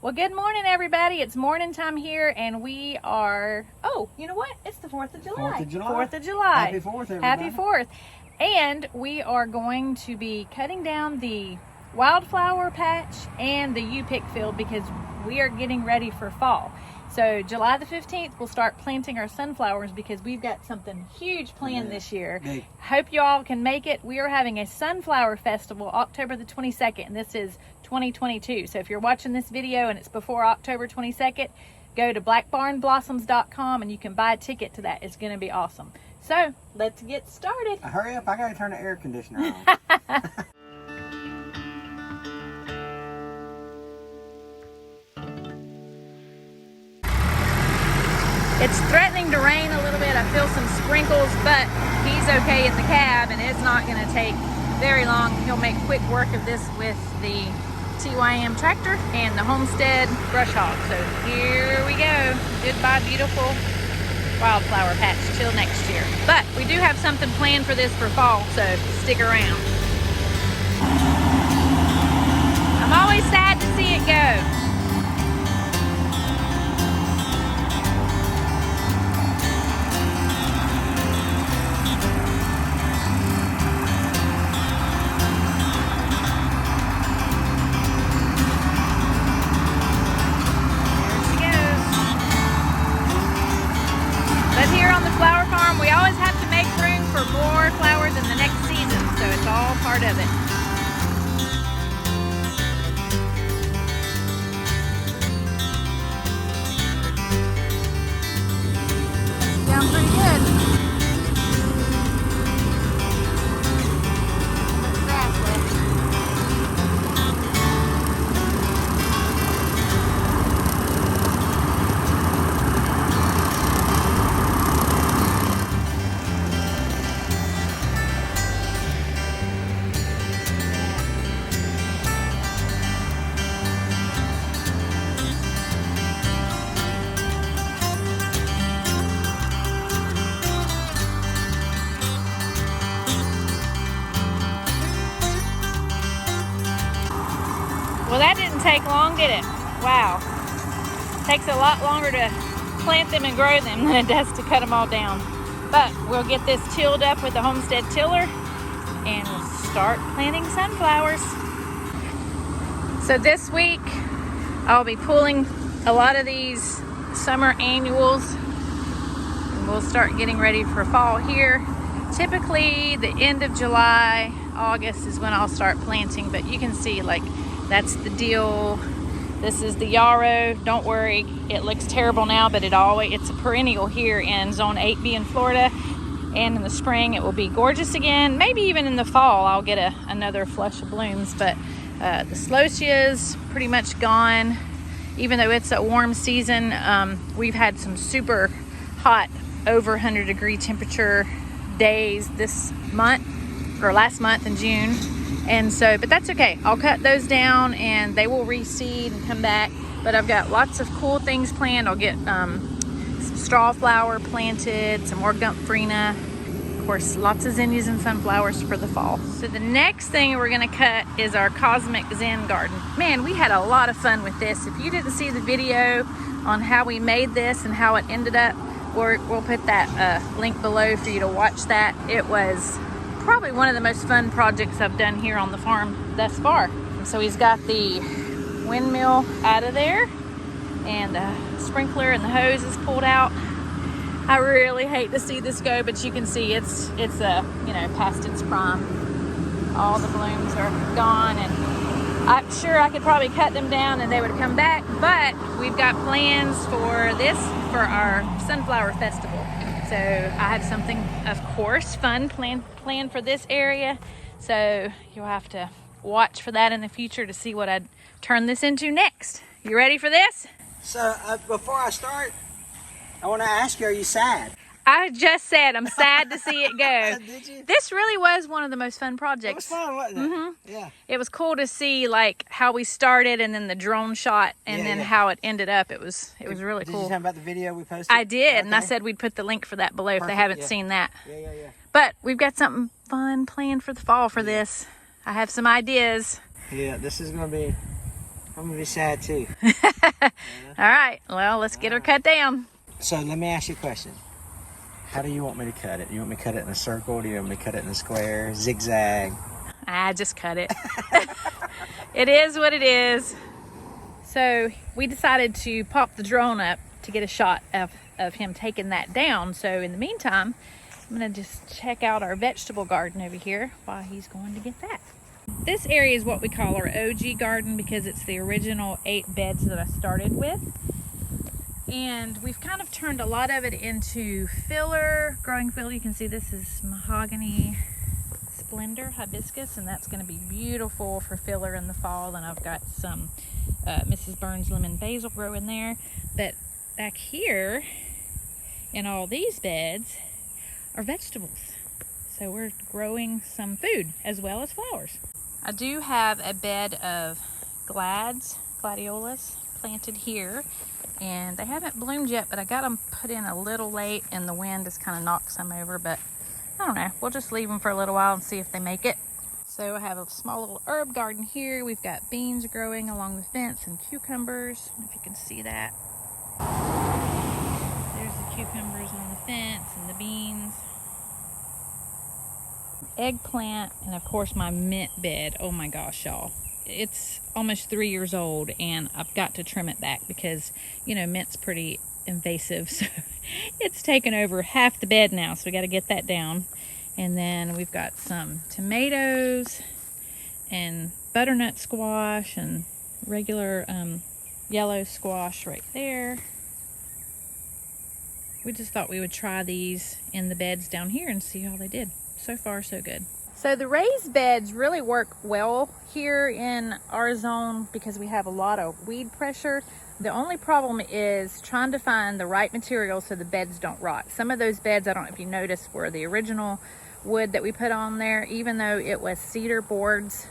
Well, good morning, everybody. It's morning time here, and we are, oh, you know what? It's the 4th of July. 4th of July. 4th of July. Happy 4th, everybody. Happy 4th. And we are going to be cutting down the wildflower patch and the U-pick field because we are getting ready for fall. So July the 15th, we'll start planting our sunflowers because we've got something huge planned this year. Big. Hope you all can make it. We are having a sunflower festival October the 22nd, and this is 2022. So if you're watching this video and it's before October 22nd, go to blackbarnblossoms.com and you can buy a ticket to that. It's going to be awesome. So let's get started. Hurry up, I gotta turn the air conditioner on. It's threatening to rain a little bit. I feel some sprinkles, but he's okay in the cab and it's not going to take very long. He'll make quick work of this with the TYM tractor and the Homestead brush hog. So here we go. Goodbye, beautiful wildflower patch till next year. But we do have something planned for this for fall, so stick around. I'm always sad to see it go. We always have to make room for more flowers in the next season, so it's all part of it. Down pretty good. Well, that didn't take long, did it? Wow. Takes a lot longer to plant them and grow them than it does to cut them all down. But we'll get this tilled up with the Homestead tiller and we'll start planting sunflowers. So this week, I'll be pulling a lot of these summer annuals and we'll start getting ready for fall here. Typically, the end of July, August is when I'll start planting, but you can see like that's the deal. This is the yarrow. Don't worry, it looks terrible now, but it's a perennial here in Zone 8B in Florida. And in the spring, it will be gorgeous again. Maybe even in the fall, I'll get another flush of blooms. But the celosia is pretty much gone. Even though it's a warm season, we've had some super hot, over 100-degree temperature days this month, or last month in June. And so, but that's okay. I'll cut those down and they will reseed and come back. But I've got lots of cool things planned. I'll get some straw flower planted, some more Gomphrena, of course, lots of zinnias and sunflowers for the fall. So the next thing we're gonna cut is our Cosmic Zen garden. Man, we had a lot of fun with this. If you didn't see the video on how we made this and how it ended up, we'll put that link below for you to watch that. It was probably one of the most fun projects I've done here on the farm thus far. So he's got the windmill out of there and the sprinkler and the hose is pulled out. I really hate to see this go, but you can see it's past its prime. All the blooms are gone, and I'm sure I could probably cut them down and they would come back, but we've got plans for this for our sunflower festival. So I have something, of course, fun planned for this area. So you'll have to watch for that in the future to see what I'd turn this into next. You ready for this? So before I start, I want to ask you, are you sad? I just said I'm sad to see it go. Did you? This really was one of the most fun projects. It was fun, wasn't it? Mm-hmm. Yeah. It was cool to see like how we started and then the drone shot and then how it ended up. It was really Did cool. you tell them about the video we posted? I did, and I Okay. said we'd put the link for that below if they Perfect, haven't yeah. seen that. Yeah. But we've got something fun planned for the fall for this. I have some ideas. Yeah, this is going to be I'm gonna be sad too. All right, well, let's get her cut down. So let me ask you a question. How do you want me to cut it? Do you want me to cut it in a circle? Do you want me to cut it in a square, zigzag? I just cut it. It is what it is. So we decided to pop the drone up to get a shot of him taking that down. So in the meantime, I'm gonna just check out our vegetable garden over here while he's going to get that. This area is what we call our OG garden because it's the original 8 beds that I started with. And we've kind of turned a lot of it into filler, growing filler. You can see this is mahogany splendor hibiscus, and that's going to be beautiful for filler in the fall. And I've got some Mrs. Burns lemon basil growing there. But back here in all these beds are vegetables. So we're growing some food as well as flowers. I do have a bed of gladiolas planted here, and they haven't bloomed yet, but I got them put in a little late and the wind has kind of knocked some over, but I don't know, we'll just leave them for a little while and see if they make it. So I have a small little herb garden here. We've got beans growing along the fence and cucumbers, if you can see that. There's the cucumbers on the fence and the beans. Eggplant, and of course my mint bed. Oh my gosh, y'all. It's almost 3 years old and I've got to trim it back because, you know, mint's pretty invasive. So it's taken over half the bed now. So we got to get that down. And then we've got some tomatoes and butternut squash and regular yellow squash right there. We just thought we would try these in the beds down here and see how they did. So far, so good. So the raised beds really work well here in our zone because we have a lot of weed pressure. The only problem is trying to find the right material so the beds don't rot. Some of those beds, I don't know if you noticed, were the original wood that we put on there. Even though it was cedar boards,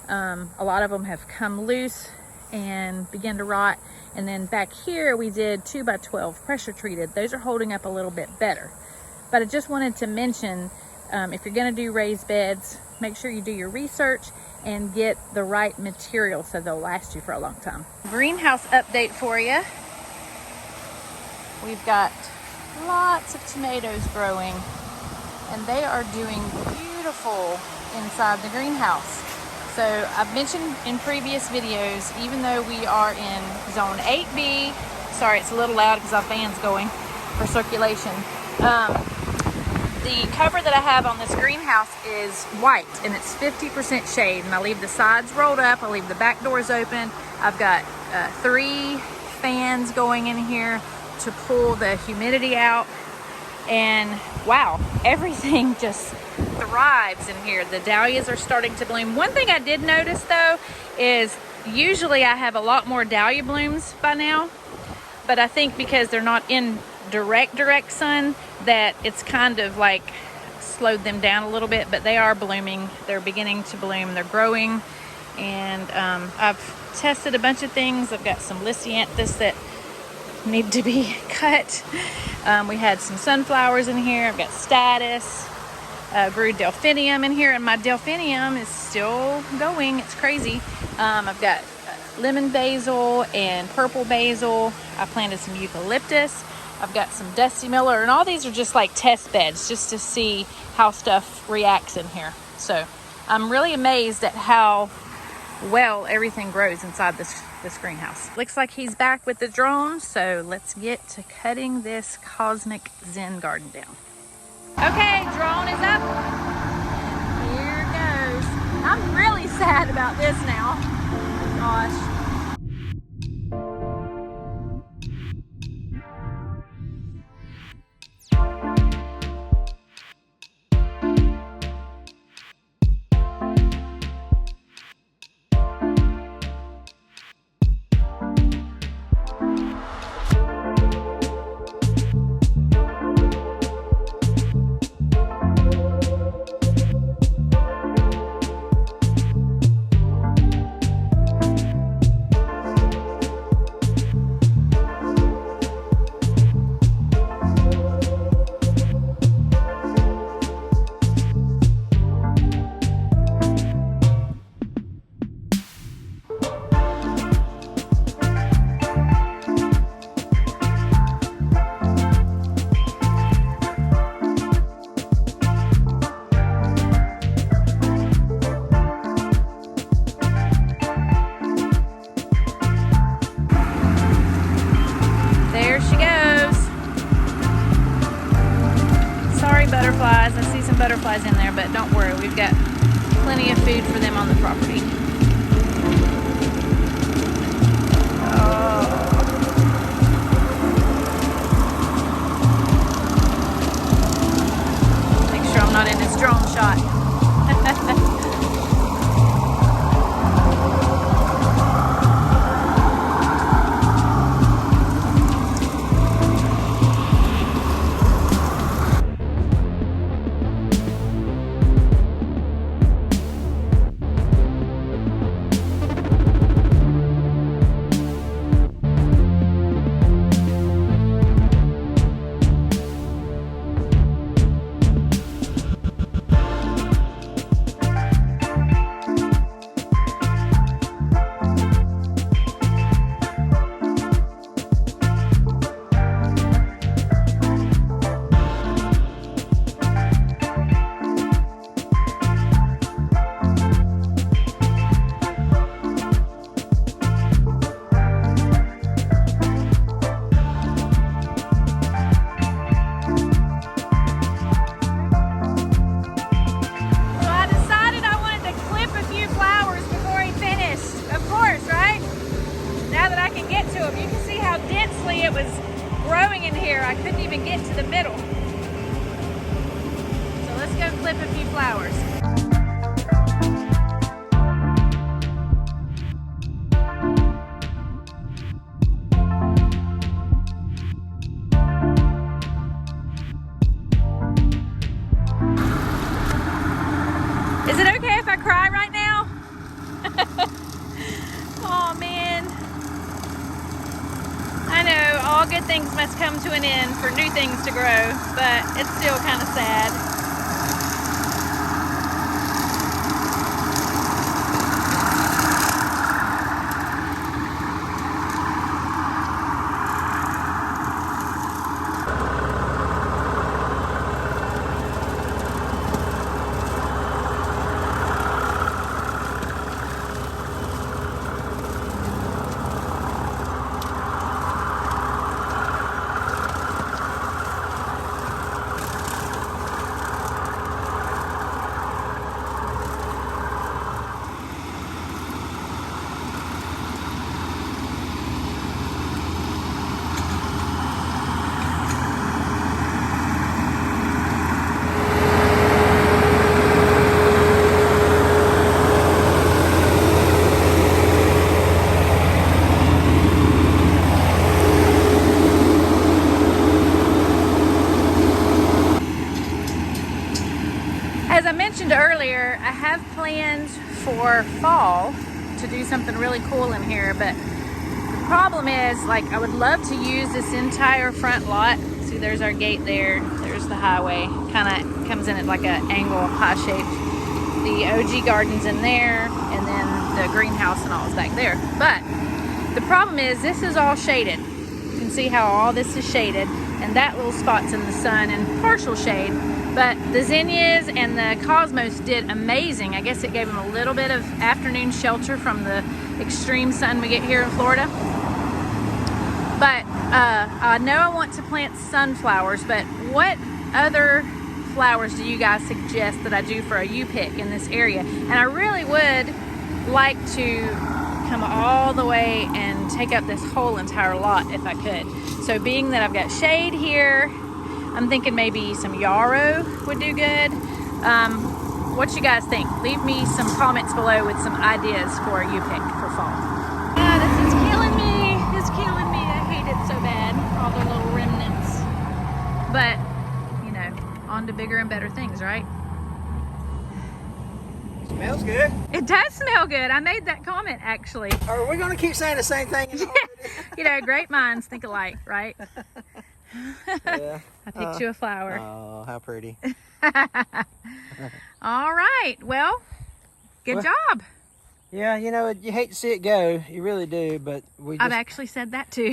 a lot of them have come loose and began to rot. And then back here we did 2x12 pressure treated. Those are holding up a little bit better. But I just wanted to mention, if you're going to do raised beds, make sure you do your research and get the right material so they'll last you for a long time. Greenhouse update for you. We've got lots of tomatoes growing and they are doing beautiful inside the greenhouse. So I've mentioned in previous videos, even though we are in zone 8B, sorry it's a little loud because our fan's going for circulation. The cover that I have on this greenhouse is white and it's 50% shade, and I leave the sides rolled up, I leave the back doors open. I've got 3 fans going in here to pull the humidity out, and wow, everything just thrives in here. The dahlias are starting to bloom. One thing I did notice though is usually I have a lot more dahlia blooms by now, but I think because they're not in direct sun that it's kind of like slowed them down a little bit, but they are blooming. They're beginning to bloom. They're growing, and I've tested a bunch of things. I've got some Lisianthus that need to be cut. We had some sunflowers in here. I've got status. Grew delphinium in here, and my delphinium is still going. It's crazy. I've got lemon basil and purple basil. I planted some eucalyptus. I've got some Dusty Miller, and all these are just like test beds just to see how stuff reacts in here. So I'm really amazed at how well everything grows inside this greenhouse. Looks like he's back with the drone, so let's get to cutting this cosmic Zen garden down. Okay, drone is up. Here goes. I'm really sad about this now. Gosh. butterflies in there, but don't worry, we've got plenty of food for them on the property. Oh. Make sure I'm not in this drone shot. It was growing in here. I couldn't even get to the middle. So let's go clip a few flowers. Is it okay if I cry right now? Oh man. I know all good things must come to an end for new things to grow, but it's still kind of sad. As I mentioned earlier, I have plans for fall to do something really cool in here, but the problem is, like, I would love to use this entire front lot. See, there's our gate there, there's the highway, kind of comes in at like an angle, pie shaped. The OG garden's in there, and then the greenhouse and all is back there. But the problem is, this is all shaded. You can see how all this is shaded, and that little spot's in the sun and partial shade. But the zinnias and the cosmos did amazing. I guess it gave them a little bit of afternoon shelter from the extreme sun we get here in Florida. But I know I want to plant sunflowers, but what other flowers do you guys suggest that I do for a U-pick in this area? And I really would like to come all the way and take up this whole entire lot if I could. So being that I've got shade here, I'm thinking maybe some yarrow would do good. What you guys think? Leave me some comments below with some ideas for a U-pick for fall. Yeah, this is killing me. It's killing me. I hate it so bad. All the little remnants. But, you know, on to bigger and better things, right? It smells good. It does smell good. I made that comment, actually. Are we going to keep saying the same thing? You know, great minds think alike, right? Yeah. I picked you a flower. Oh, how pretty. All right. Well, good job. Yeah, you know, you hate to see it go. You really do, but I've actually said that too.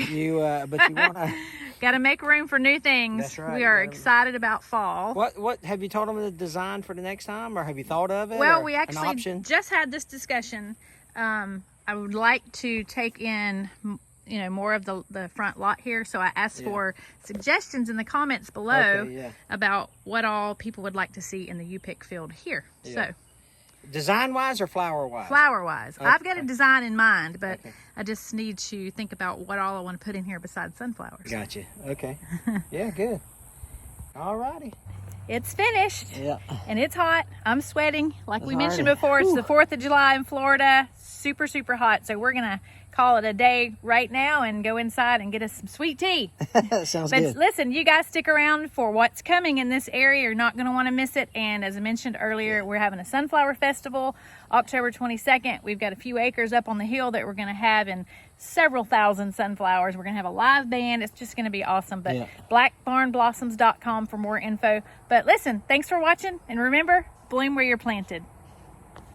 But you want to... Got to make room for new things. That's right. We are excited about fall. What have you told them the design for the next time, or have you thought of it? Well, or we an actually option? just had this discussion. I would like to take in you know, more of the front lot here. So I asked for suggestions in the comments below Okay, about what all people would like to see in the U-pick field here. Yeah. So Design-wise or flower-wise? flower-wise, Okay. I've got a design in mind, but Okay. I just need to think about what all I want to put in here besides sunflowers. Gotcha. Okay. Yeah, good. All righty. It's finished. Yeah. And it's hot. I'm sweating. Like we It's mentioned already- before, it's Whew. the 4th of July in Florida. Super, super hot. So we're going to call it a day right now and go inside and get us some sweet tea. Sounds But good. listen, you guys stick around for what's coming in this area. You're not going to want to miss it. And as I mentioned earlier, we're having a sunflower festival October 22nd. We've got a few acres up on the hill that we're going to have in several thousand sunflowers. We're going to have a live band. It's just going to be awesome. But blackbarnblossoms.com for more info. But listen, thanks for watching. And remember, bloom where you're planted.